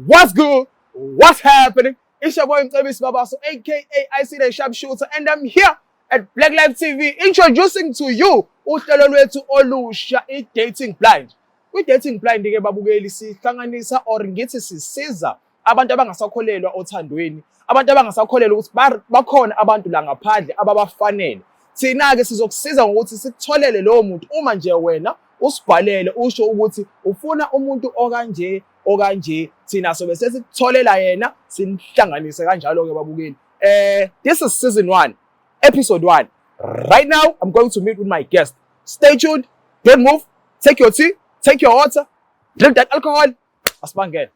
What's good? What's happening? It's your boy Mcebisi Babaso, aka I See the Sharpshooter, and I'm here at Black Life TV introducing to you uhlelo lwethu olusha i-Dating Blind. Kwi-Dating Blind ke babukeli sihlanganisa or ngithi sisiza abantu abangasakholelwa othandweni, abantu abangasakholelwa ukuthi bakhona abantu la ngaphandle ababafanele. Thina ke sizokusiza ngokuthi sikutholele lowo muntu uma nje wena usibhalele usho ukuthi ufuna umuntu okanje thina sobe sesikutholela yena sinihlanganise kanjalo ke babukeli. This is season 1, episode 1. Right now I'm going to meet with my guest. Stay tuned, don't move, take your tea, take your water, drink that alcohol. Asibangele.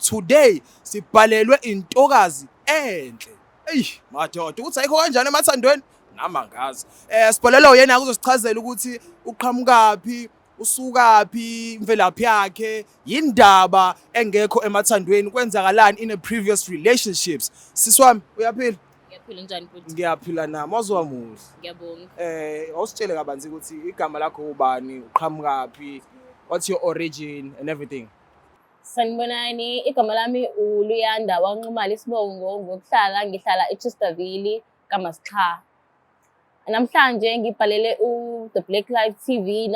Today sibhalelwe intokazi enhle. Madoda ukuthi ayikho kanjani emathandweni nama ngazi. Sibhalelwe yena ukuzosichazela ukuthi uqhamukaphi, usukaphi, imvelaphi yakhe, yindaba engekho emathandweni, kwenzakalani in a previous relationships. Siswami uyaphila? Ngiyaphila njani futhi? Ngiyaphila nami, wazwa muhle. Ngiyabonga. Awusitshele kabanzi ukuthi igama lakho ubani, uqhamukaphi, what's your origin and everything. Sanibonani, igama lami uLuyanda wanqumala isibongo ngokuhlala ngihlala eChesterville kaMasicha. Namhlanje ngibhalele The Black Life TV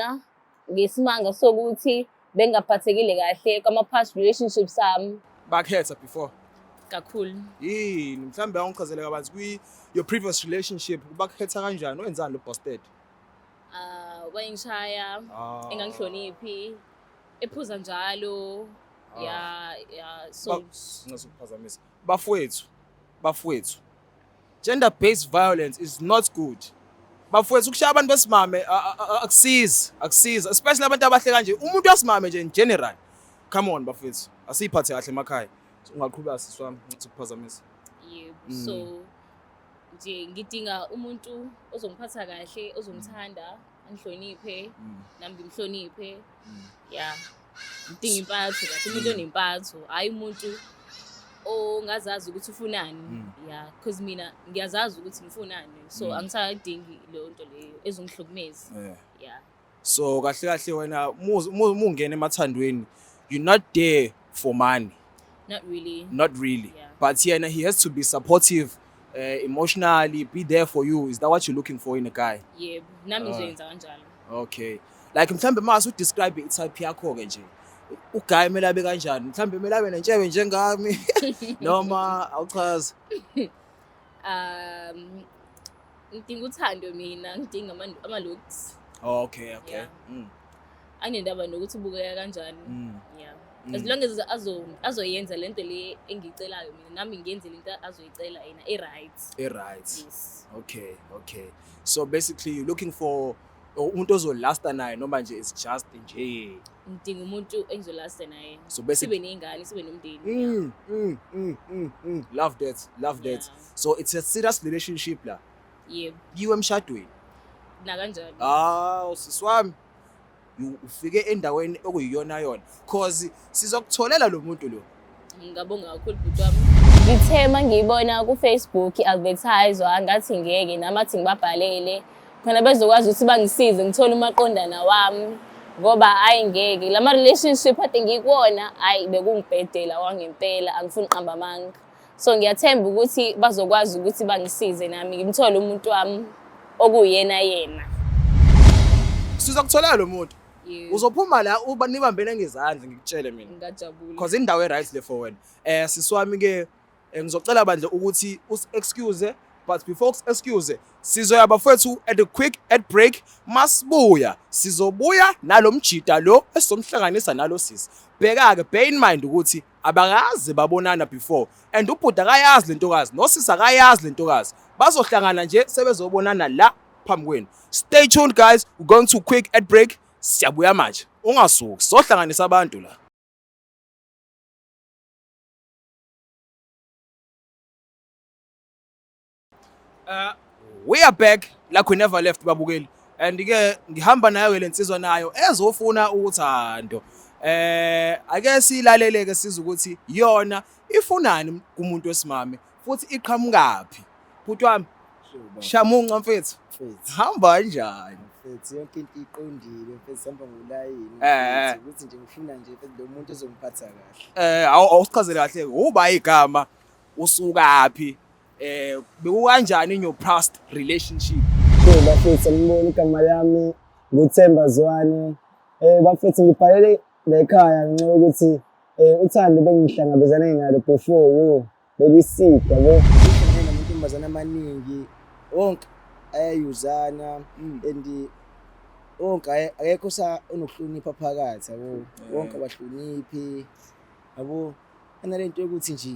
ngesimanga sokuthi bengaphathekile kahle kwama-past relationships ami. Bakhetha before. Kakhulu. Yini mhlambe awungichazele kabanzi your previous relationship bakhetha kanjani, wenzani lo busted? Wayengishaya, engangihloniphi, ephuza njalo. So ngasukuphazamisa. Bafowethu. Gender-based violence is not good. Bafowethu ukushaya abantu besimame akusiza, especially abantu abahle kanje. Umuntu wasimame nje in general. Come on bafowethu. Asiphathe kahle emakhaya. Ungaqhubeka siswami ukuphazamisa. Yebo. So nje ngidinga umuntu ozongiphatha kahle, ozongithanda, angihloniphe, nami ngimhloniphe. Ngidinga impatho kahle, umuntu onempatho, hayi umuntu ongazazi ukuthi ufunani. Because mina ngiyazazi ukuthi ngifunani, so angisadingi leyo nto leyo ezongihlukumeza. So kahle wena ungena emathandweni, you're not there for money. Not really. But yena, he has to be supportive, emotionally, be there for you. Is that what you're looking for in a guy? Yeah, nami ngizoyenza kanjalo. Okay. Like mhlambe mase udescribe i-type yakho ke nje. Uguy kumele abe kanjani? Mhlambe kumele abe nentshebe njengami noma awuchaza. Ngidinga uthando mina, ngidinga ama-looks. Okay. Angendaba nokuthi ubukeka kanjani. As long as azoyenza lento le engicelayo mina, nami ngiyenze lento azoyicela yena right. Yes. Okay. So basically you're looking for umuntu ozolasta naye noma nje is just nje. Ngidinga umuntu engizolasta naye. So basically sibe nengane, sibe nomndeni. Love that. So it's a serious relationship la. Yebo. You emshadweni. Na kanjani? Siswami. Ufike endaweni okuyiyona cause sizokutholela lo muntu lo. Ngiyabonga kakhulu bhuti wami. Ngithe mangiyibona ku Facebook advertise angathi ngeke namathi ngibabhalele khona bezokwazi ukuthi bangisize ngithola umaqondana wami ngoba ayingeke lama relationship ade ngikuona bekungibhedela wangempela angifuni qamba amanga. So ngiyathemba ukuthi bazokwazi ukuthi bangisize nami ngimthole umuntu wami okuyena yena. Sizokuthola lo muntu. Uzophuma la nibambene ngezandla ngikutshele mina. Ngajabula. Because indawo right le for wena. Siswami ke ngizocela bandle ukuthi excuse, but before excuse sizoya bafowethu at a quick break. Masibuya sizobuya nalomjida lo esomhlanganisa nalo sisi. Bheka ke bear in mind ukuthi abakazi babonana before and ubhuda akayazi lentokazi nosisi akayazi lentokazi. Bazohlangana nje sebezobonana la phambi kwenu. Stay tuned guys, we're going to quick break. Siyabuya manje. Ungasuki, sohlanganisa abantu la. We are back like we never left babukeli. And ke ngihamba nayo lensizwa nayo ezofuna uthando. Ake silaleleke siza ukuthi yona ifunani kumuntu wesimame futhi iqhamukaphi bhuti wami shamunqa mfethu hamba kanjani mfethu yonke into iqondile mfethu sihamba ngolayini ukuthi nje ngifuna nje mfethu lo muntu ozongiphatha kahle awusichazele kahle uba igama usukaphi bekukanjani in your past relationship bafethu ngibona igama lami nguThemba Zwane bafethu ngibhalele lekhaya ngenxa ukuthi uthando bengihlangabezane nalo before belisika yabo namantombazana amaningi wonke ayayuzana and wonke akekho unokuhlonipha phakathi yabo wonke abahloniphi yabo analento yokuthi nje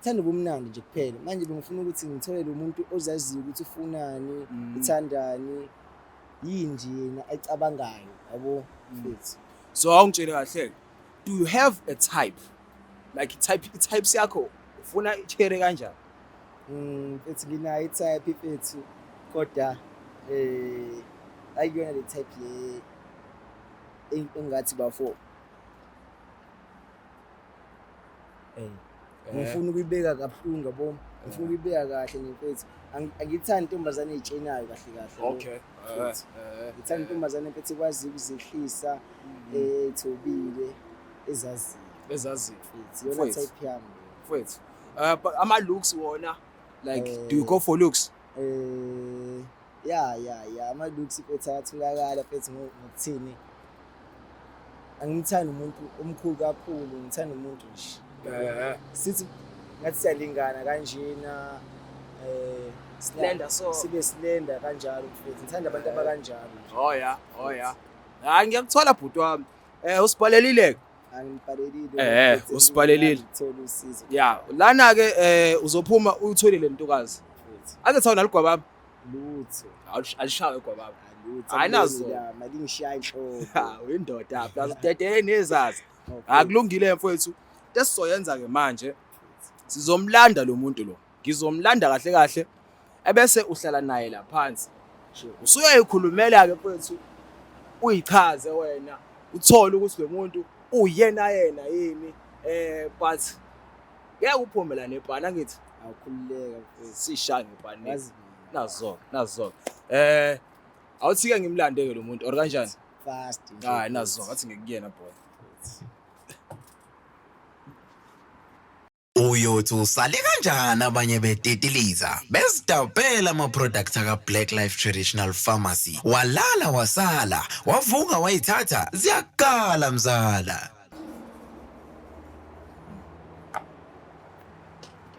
thanda ubumnandi nje kuphela manje bengifuna ukuthi ngithole lo muntu ozaziyo ukuthi ufunani uthandani yini nje yena ayicabangayo yabo mfethu so awungitshele kahle do you have a type like types yakho ufuna ichere kanjani mfethu nginayo itype mfethu kodwa ayiyona le type le engathi bafo ngifuna ukuyibeka kabuhlungu yabo ngifuna ukuyibeka kahle nje mfethu angithandi intombazane ezitshenayo kahle kahle okay ngithanda intombazane mfethu kwazi ukuzehlisa ethobile ezazi yona type yami mfethu ama looks wona like do you go for looks yeah ama looks mfethu atholakala mfethu ngokuthini angimthandi umuntu omkhulu kakhulu ngithanda umuntu nje sithi ngathi siyalingana kanjena slender so sibe slender kanjalo mfethu ngithanda abantu abakanjalo oh yeah hayi ngiyakuthola bhuti wami usibhalelile angibhalelile usibhalelile uthola usizo yeah lana ke uzophuma uyitholile intokazi ake thawuna ligwababa lutho alishawe igwababa lutho ayinazo mali ngishaya inhloko uyindoda plus dedele nezazi akulungile mfowethu tesizoyenza ke manje sizomlanda lo muntu lo ngizomlanda kahle kahle ebese uhlala naye la phansi usuyayikhulumela ke mfowethu uyichaze wena uthola ukuthi lo muntu uyena yini but ngeke uphumela nebhana ngithi awukhululeka mfethu sishaya ngebhana nazo awuthike ngimlande ke lo muntu or kanjani fast hayi nazo ngathi ngikuyena boy uyothi usale kanjani abanye betetiliza bezidabela ama-products aka-Black Life Traditional Pharmacy walala wasala wavuka wayithatha ziyakala mzala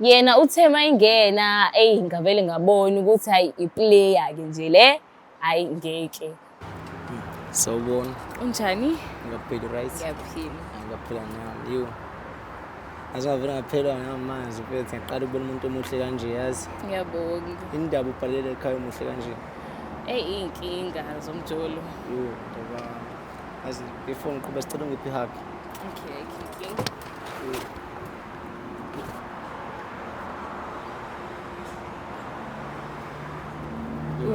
yena uThema ingena ngavele ngabona ukuthi hayi iplayer ke nje le hayi ngeke sawubona unjani ngaphela right ngiyaphila ngaphela nami yo azavela ngaphela namanzi mfethu ngiqala ukubona umuntu omuhle kanje yazi ngiyabonga indaba ubhalele ekhaya omuhle kanje inkinga zomjolo yo ngoba azi before ngiqhubeka sicela ngiphi happy okay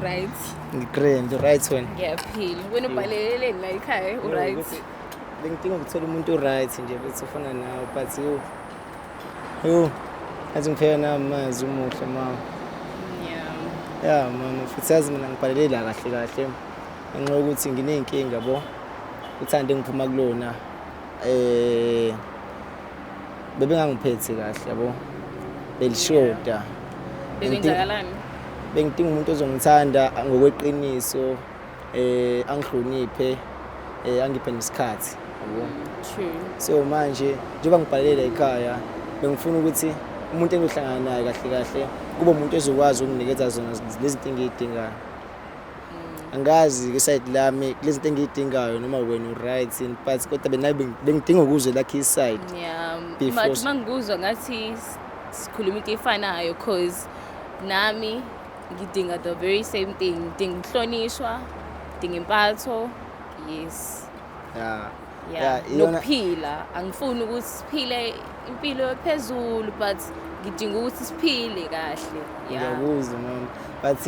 right ngigrand right wena ngiyaphila wena ubhaleleleni la ekhaya right bengidinga ukuthola umuntu right nje bese ufana nawe but yo athi ngiphela namazi umuhle mama yeah mama futhi yazi mina ngibhalele la kahle kahle ngenxa ukuthi ngineyinkinga bo uthande ngiphuma kulona bebengangiphethe kahle yabo belishoda benzakalani bengidinga umuntu ozongithanda ngokweqiniso angihloniphe angiphe nesikhathi yabo true so manje njengoba ngibhalele ekhaya bengifuna ukuthi umuntu engihlangana naye kahle kahle kube umuntu ezokwazi ukunikeza zona lezi zinto engiyidingayo angazi ke side lami lezi zinto engiyidingayo noma wena uright but kodwa bengidinga ukuzwe lakhe iside yeah but mangikuzwa ngathi sikhuluma into efanayo cause nami ngidinga the very same thing ngidinga ukuhlonishwa ngidinga impatho yes yeah nokuphila angifuni ukuthi siphile impilo ephezulu but ngidinga ukuthi siphile kahle yeah ngiyakuzwa mama but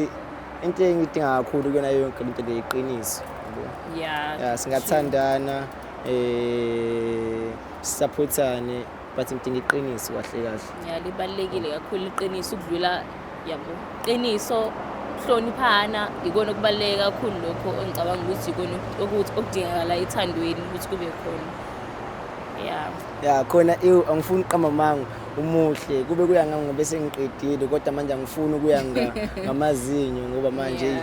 into engidinga kakhulu kuyona yonke into leyiqiniso yeah singathandana supportane but ngidinga iqiniso kahle kahle. Ya libalekile kakhulu iqiniso ukudlula yabo. Iqiniso hloniphana ikona okubaleka kakhulu lokho engicabanga ukuthi ikona ukuthi okudingakala ethandweni ukuthi kube khona. Ya khona angifuni uqamba manga umuhle kube kuya ngami bese ngiqedile kodwa manje angifuni ukuya ngamazinyo ngoba manje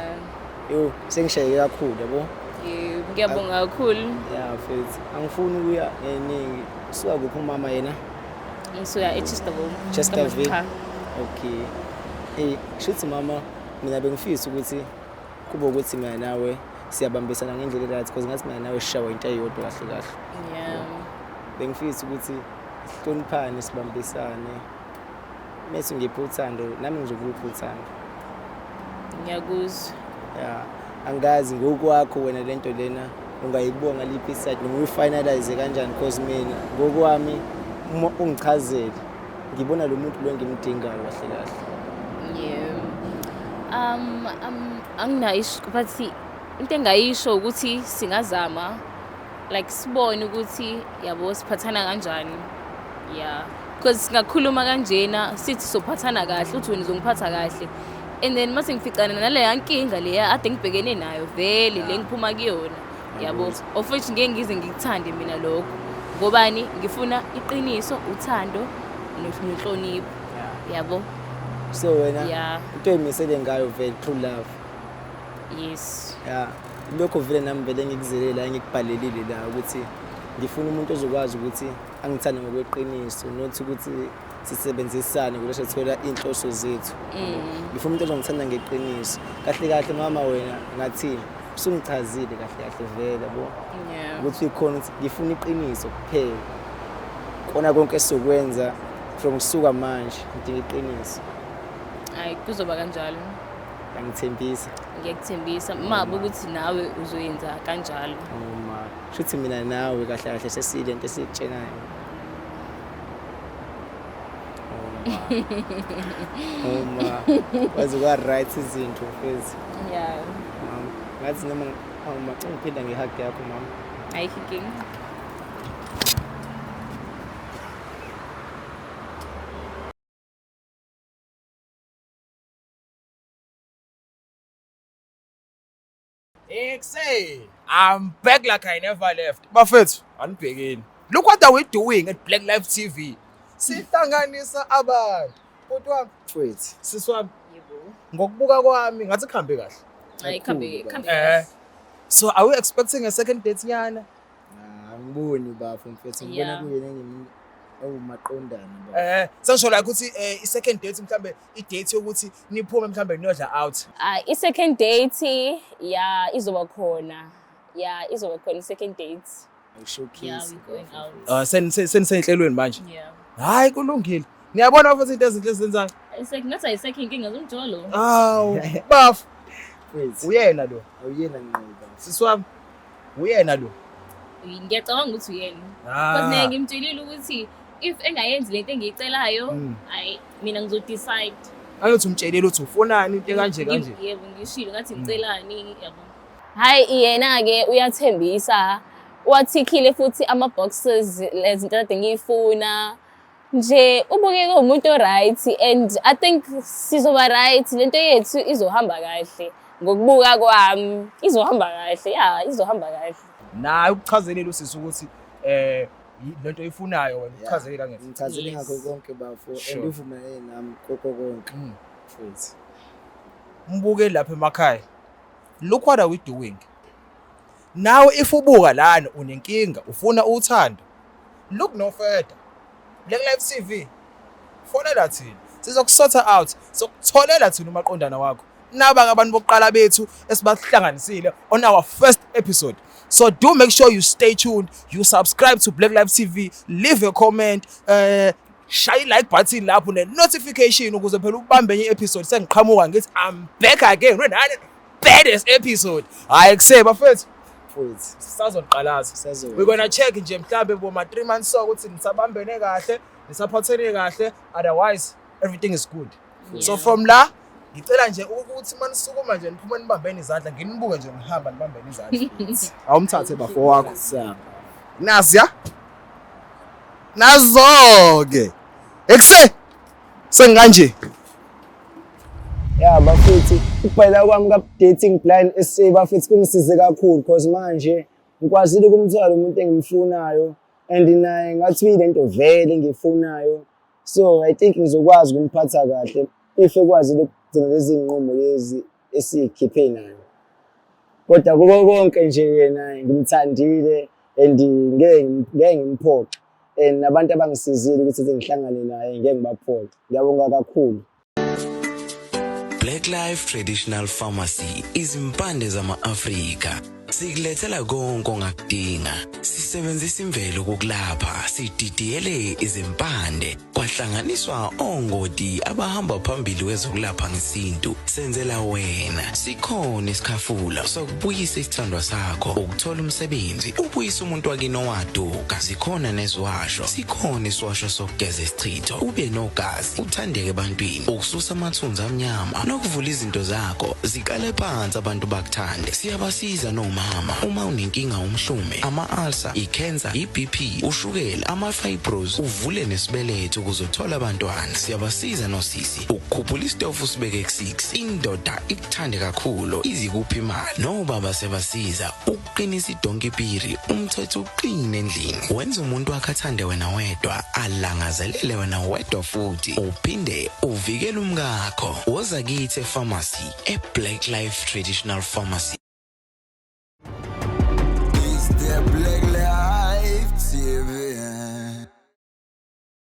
sengishayeke kakhulu yabo. Ngiyabonga kakhulu. Ya mfethu angifuni ukuya eningi suka kuphi mama yena? Ngisuka Chesterville. Okay. Shuthi mama mina bengifisa ukuthi kube ukuthi mina nawe siyabambisana ngendlela right because ngathi mina nawe sishawa into eyodwa kahle kahle. Bengifisa ukuthi sihloniphane sibambisane. Mase ngiphi uthando nami ngizokuphi uthando. Ngiyakuzwa. Angazi ngokwakho wena lento lena ungayibonga liphi iside noma uyifinalize kanjani because mina ngokwami uma ungichazele ngibona lo muntu lo ngimdingayo kahle kahle. Anginayish but into engayisho ukuthi singazama like sibone ukuthi yabo siphathana kanjani. Because singakhuluma kanjena sithi sophathana kahle uthi wena uzongiphatha kahle. And then mase ngificana naleya nkinga leya ade ngibhekene nayo vele le ngiphuma kuyona yabo of which ngeke ngize ngikuthande mina lokho ngobani ngifuna iqiniso uthando nenhlonipho yabo. So wena into emisele ngayo vele true love. Yes. Lokho vele nami vele ngikuzelela ngikubhalelile la ukuthi ngifuna umuntu ozokwazi ukuthi angithande ngokweqiniso not ukuthi sisebenzisane ukuthi sithola inhloso zethu. Ngifuna umuntu ozongithanda ngeqiniso. Kahle kahle mama wena ngathini usungichazile kahle kahle vele yabo. Ukuthi ikhona ukuthi ngifuna iqiniso kuphela. Kona konke esizokwenza from kusuka manje ngidinga iqiniso. Hayi kuzoba kanjalo. Ngithembisa. Ngiyakuthembisa mama ukuthi nawe uzoyenza kanjalo. Shuthi mina nawe kahle kahle sesilento esitshelayo. Wazi kwa right izinto mfethu. Ngathi noma ngiphinda ngihug yakho mama. Ayikho. I'm back like I never left. Bafethu, anibhekeni. Look what are we doing at Black Life TV? Sihlanganisa abantu. Kodwa Mfethu, siswami ngokubuka kwami ngathi khambe kahle. Ayikhambe. So are we expecting a second date nyana? Angiboni bafo mfethu ngibona kuyena awumaqondana. Sengisho la ukuthi i-second date mhlambe i-date yokuthi niphume mhlambe niyodla out. I-second date izoba khona. Izoba khona i-second date. Showcase. We're going out. Senisenhlelweni manje. Hayi kulungile. Niyabona futhi into ezinhle ezenzayo. Ngathi ayisekho inkinga zomjolo. Bafo. Mfethu. Uyena lo. Awuyena nqoba. Siswami. Uyena lo. Ngiyacabanga ukuthi uyena. Kodwa ngimtshelile ukuthi if engayenzi lento engiyicelayo, hayi mina ngizodecide. Angithi umtshelile ukuthi ufunani into kanje kanje. Yebo ngishilo ngathi ngicelani yabo. Hayi yena ke uyathembisa. Wathikile futhi ama boxes lezinto kade ngiyifuna. Nje ubukeke umuntu right and I think sizoba right lento yethu izohamba kahle. Ngokubuka kwami izohamba kahle. Izohamba kahle. Naye ukuchazelela usisi ukuthi lento oyifunayo wena uchazele kangeke. Ngichazele ngakho konke bafo andivumelane nami kokho konke. Mfethu. Mbuke lapha emakhaya. Look what are we doing? Now if ubuka lana unenkinga ufuna uthando. Look no further. Black Life TV. Fonela thina. Sizokusort out. Sokutholela thina umaqondana wakho. Naba ngabantu bokuqala bethu esibahlanganisile on our first episode. So do make sure you stay tuned, you subscribe to Black Life TV, leave a comment, share like button lapho ne notification ukuze phela ubambe enye episode sengiqhamuka ngithi I'm back again with another baddest episode. Hayi kuseba mfethu. Mfethu. Sazoqalaza. We're going to check nje mhlambe boma 3 months so ukuthi nisabambene kahle, nisaphathene kahle, otherwise everything is good. So from la ngicela nje ukuthi manisukuma nje niphuma nibambene izandla nginibuke nje ngihamba nibambene izandla. Awumthathe bafo wakho. Saba. Nazi ya? nazo-ke sengikanje. Ya bafethu ukubhayela kwami ka-dating blind SA bafethu kungisize kakhulu because manje ngikwazile ukumthola umuntu engimfunayo and naye ngathi uyilento vele engiyifunayo. So I think ngizokwazi ukumphatha kahle if ekwazile ukugcina lezi nqumo lezi esiyikhiphe nayo. Kodwa kuko konke nje yena ngimthandile and ngeke ngimphoxe and nabantu abangisizile ukuthi ngihlangane naye ngeke ngibaphoxe. Ngiyabonga kakhulu. Black Life Traditional Pharmacy izimpande zama-Afrika. Sikulethela konke ongakudinga. Sisebenzisa imvelo ukulapha, sididiyele izimpande, kwahlanganiswa ongoti abahamba phambili kwezokulapha ngesintu. Senzela wena. Sikhona isikhafula sokubuyisa isithandwa sakho, ukuthola umsebenzi, ubuyisa umuntu wakini owaduka. Sikhona nezwasho. Sikhona iswasho sokugeza isichitho, ube nogazi, uthandeke ebantwini, ukususa amathunzi amnyama, nokuvula izinto zakho zikale phansi abantu bakuthande. Siyabasiza noma uma unenkinga umhlume, ama-ulcer, i-cancer, i-BP, ushukela, ama-fibros, uvule nesibeletho ukuzothola abantwana. Siyabasiza nosisi ukukhuphula isitofu sibeke ku-6, indoda ikuthande kakhulu izikuphi imali. Nobaba sebasiza ukuqinisa idonkipiri, umthetho uqine endlini. Wenza umuntu wakhe athande wena wedwa, alangazelele wena wedwa futhi, uphinde uvikele umkakho. Woza kithi epharmacy, e-Black Life Traditional Pharmacy. Black